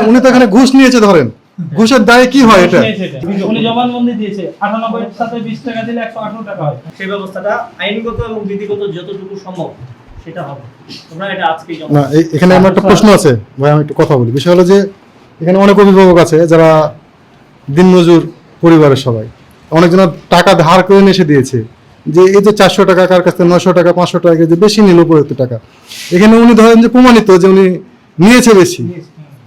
উনি তো এখানে ঘুষ নিয়েছে ধরেন, ঘুষের দায়ে কি হয় এটা? উনি জবানবন্দি দিয়েছে 98 এর সাথে 20 টাকা দিলে 118 টাকা হয়। সেই ব্যবস্থাটা আইনগত এবং বিধিগত যতটুকু সম্ভব সেটা হবে। তোমরা এটা আজকেই না, এখানে আমার একটা প্রশ্ন আছে ভাই, আমি একটু কথা বলি। বিষয় হলো যে এখানে অনেক অভিভাবক আছে যারা দিনমজুর পরিবারের সবাই, অনেকজন টাকা ধার করে এসে দিয়েছে, যে এই যে 400 টাকা কার কাছ থেকে 900 টাকা 500 টাকা যে বেশি নিল উপরোক্ত টাকা, এখানে উনি ধরেন যে প্রমাণিত যে উনি নিয়েছে বেশি।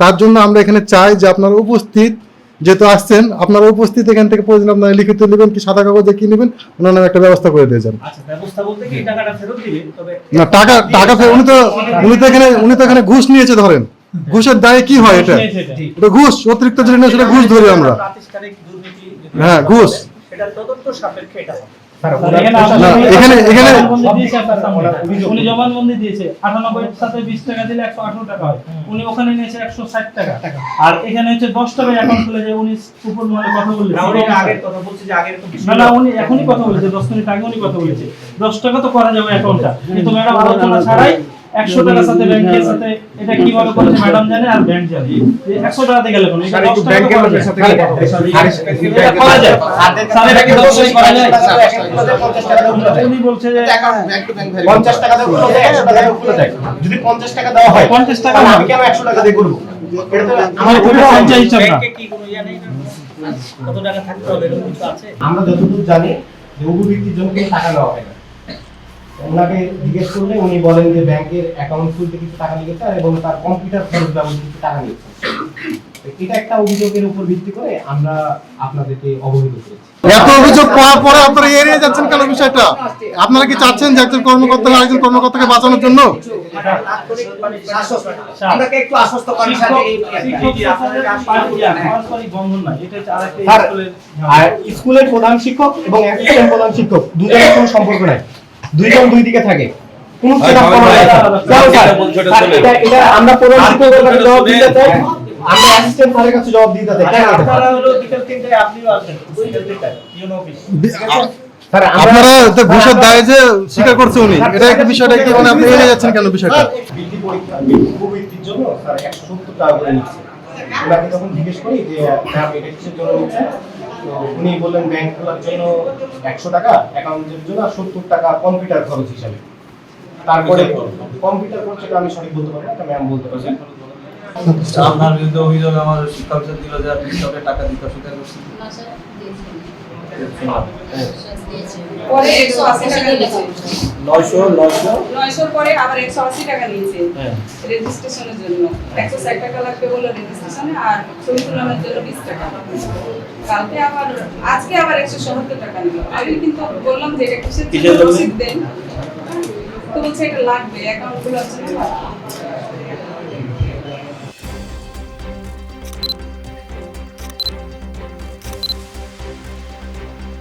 তার জন্য আমরা এখানে চাই যে আপনারা উপস্থিত, যেহেতু আসছেন আপনারা উপস্থিত, এখান থেকে প্রয়োজন আপনারা লিখিত নেবেন কি সাদা কাগজে কি নেবেন, ওনার নামে একটা ব্যবস্থা করে দিয়ে যান। আচ্ছা, ব্যবস্থা বলতে কি টাকাটা ফেরত দিবে? তবে না, টাকা ফেরত, উনি তো এখানে ঘুষ নিয়েছে ধরেন, ঘুষের দায়ে কি হয় এটা? এটা ঘুষ, অতিরিক্ত যেটা নেই সেটা ঘুষ ধরি আমরা। প্রাতিষ্ঠানিক দুর্নীতি, হ্যাঁ, ঘুষ। এটা তদন্ত সাপেক্ষে এটা হবে। উনি জবানবন্দি দিয়েছে 98 এর সাথে 20 টাকা দিলে 118 টাকা হয়। উনি ওখানে নিয়েছে 160 টাকা, আর এখানে হচ্ছে 10 টাকা অ্যাকাউন্ট খুলে যায়। উনি উপর মহলে কথা বললেন, আগের কথা বলছি যে আগের তো না উনি এখনই কথা বলেছে, 10 মিনিট আগে উনি কথা বলেছে 10 টাকা তো করা যাবে অ্যাকাউন্টটা, কিন্তু ম্যাডাম আলোচনা ছাড়াই 100 টাকার সাথে ব্যাংকের সাথে এটা কিভাবে করেছে ম্যাডাম জানে আর ব্যাংক জানে। যে 100 টাকাতে গেলে কোন এটা 10 টাকা ব্যাংকের লোকের সাথে কথা এটা করা যায়, স্যার এটা কি 10 টাকা করা যায়? 50 টাকা দেওয়া যায়। উনি বলছে যে অ্যাকাউন্ট ব্যাংক টু ব্যাংক 50 টাকা দেওয়া যায়, 100 টাকা দেওয়া যায়। যদি 50 টাকা দেওয়া হয় 50 টাকা আমি কেন 100 টাকা দিয়ে করব? এটা তো আমার কোনো পঞ্চায়েত হিসাব না। ব্যাংকে কি কোনো ইয়া নেই না? কত টাকা থাকতে হবে এরকম কিছু আছে? আমরা যতদূর জানি যে উপবৃত্তির জন্য কোনো টাকা নেওয়া হয় না। ওনাকে জিজ্ঞেস করলে উনি বলেন যে ব্যাংকের অ্যাকাউন্ট খুলতে কিছু টাকা লেগেছে এবং তার কম্পিউটার খরচ বাবদ কিছু টাকা নিয়েছে। এটা একটা অভিযোগের উপর ভিত্তি করে আমরা আপনাদেরকে অবহিত করেছি। এত অভিযোগ পাওয়ার পরে আপনারা এড়িয়ে যাচ্ছেন কেন বিষয়টা? আপনারা কি চাচ্ছেন যে একজন কর্মকর্তা আরেকজন কর্মকর্তাকে বাঁচানোর জন্য? আপনাকে একটু আশ্বস্ত করেন স্যার, আর স্কুলের প্রধান শিক্ষক এবং অ্যাসিস্ট্যান্ট প্রধান শিক্ষক দুজনের কোনো সম্পর্ক নাই, দুইজন দুই দিকে থাকে। কোন সেটা করা যায় না। এটা আমরা প্রধান শিক্ষকের কাছে জবাব দিতে চাই, আমরা অ্যাসিস্ট্যান্ট স্যারের কাছে জবাব দিতে চাই। কেন আপনারা হলো বিকেল 3টায় আপনিও আসেন, বিকেল 3টায় ইউনো অফিস। স্যার আপনারা তো ঘুষের দায়ে যে স্বীকার করছে উনি, এটা একটা বিষয়টা কি মানে আপনি এড়িয়ে যাচ্ছেন কেন বিষয়টা? বৃত্তি পরীক্ষা উপবৃত্তির জন্য স্যার 170 টাকা করে নিচ্ছে। ওনাকে তখন জিজ্ঞেস করি যে ম্যাম এটা কিসের জন্য নিচ্ছেন, তো উনি বললেন ব্যাংক খোলার জন্য 100 টাকা, অ্যাকাউন্টের জন্য 70 টাকা কম্পিউটার খরচ হিসাবে। তারপরে কম্পিউটার খরচটা আমি সঠিক বলতে পারবো না, ম্যাম বলতে পারবেন। আপনার বিরুদ্ধে অভিযোগ আমার শিক্ষা অফিসার দিল যে আপনি কৃষকে টাকা দিতে অস্বীকার করছেন। পরে 180 টাকা নিয়েছে, 900 পরে আবার 180 টাকা নিয়েছে রেজিস্ট্রেশনের জন্য। 160 টাকা লাগবে বলে রেজিস্ট্রেশনে, আর ছবি তোলানোর জন্য 20 টাকা। কালকে আবার আজকে আবার 170 টাকা নিল। আমি কিন্তু বললাম যে এটা কিসের জন্য রসিদ দেন, তো বলছে এটা লাগবে অ্যাকাউন্ট খোলার জন্য।